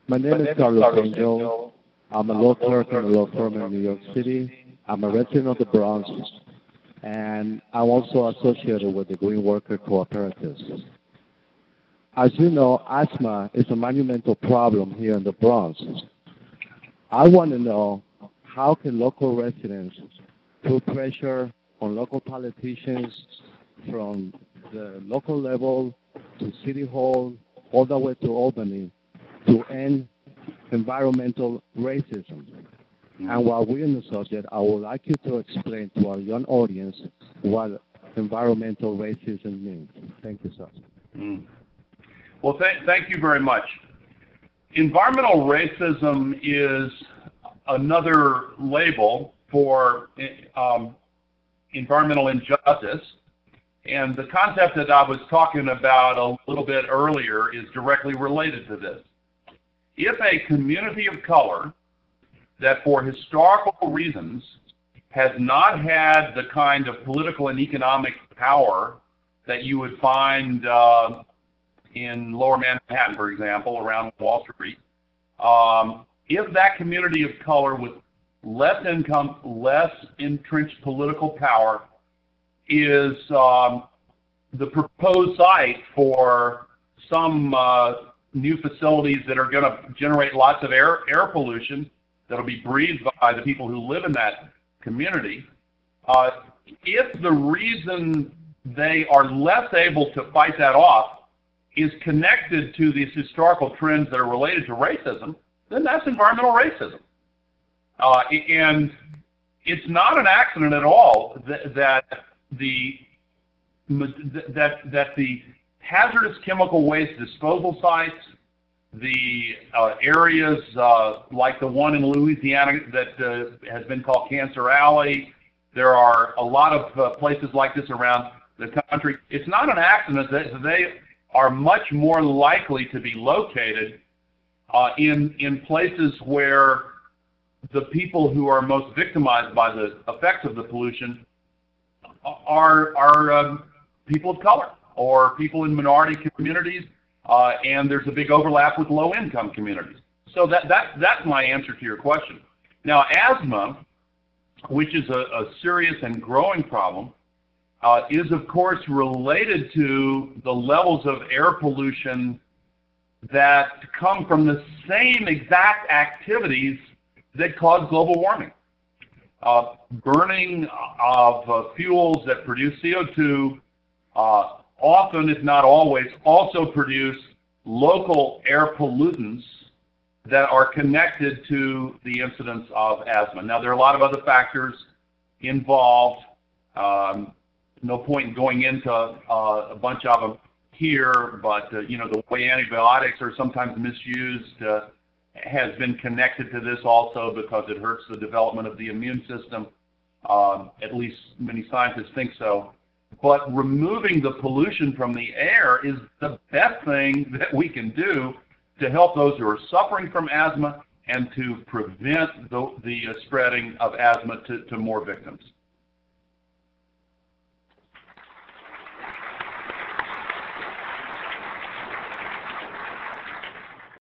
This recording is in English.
My name is Carlos Angel. I'm a law clerk in a law firm in New York City. I'm a resident of the Bronx, and I'm also associated with the Green Worker Cooperatives. As you know, asthma is a monumental problem here in the Bronx. I want to know, how can local residents put pressure on local politicians from the local level to City Hall all the way to Albany to end environmental racism? And while we're in the subject, I would like you to explain to our young audience what environmental racism means. Thank you, sir. Well, thank you very much. Environmental racism is another label for environmental injustice. And the concept that I was talking about a little bit earlier is directly related to this. If a community of color that for historical reasons has not had the kind of political and economic power that you would find in lower Manhattan, for example, around Wall Street, if that community of color with less income, less entrenched political power is the proposed site for some new facilities that are going to generate lots of air pollution that'll be breathed by the people who live in that community, if the reason they are less able to fight that off is connected to these historical trends that are related to racism, then that's environmental racism. And it's not an accident at all that the hazardous chemical waste disposal sites, the areas like the one in Louisiana that has been called Cancer Alley, there are a lot of places like this around the country. It's not an accident that they are much more likely to be located in places where the people who are most victimized by the effects of the pollution are people of color or people in minority communities, and there's a big overlap with low-income communities. So that's my answer to your question. Now, asthma, which is a serious and growing problem, is of course related to the levels of air pollution that come from the same exact activities that cause global warming. Burning of fuels that produce CO2 often, if not always, also produce local air pollutants that are connected to the incidence of asthma. Now, there are a lot of other factors involved. No point in going into a bunch of them here, but you know, the way antibiotics are sometimes misused has been connected to this also, because it hurts the development of the immune system. At least many scientists think so. But removing the pollution from the air is the best thing that we can do to help those who are suffering from asthma and to prevent the spreading of asthma to more victims.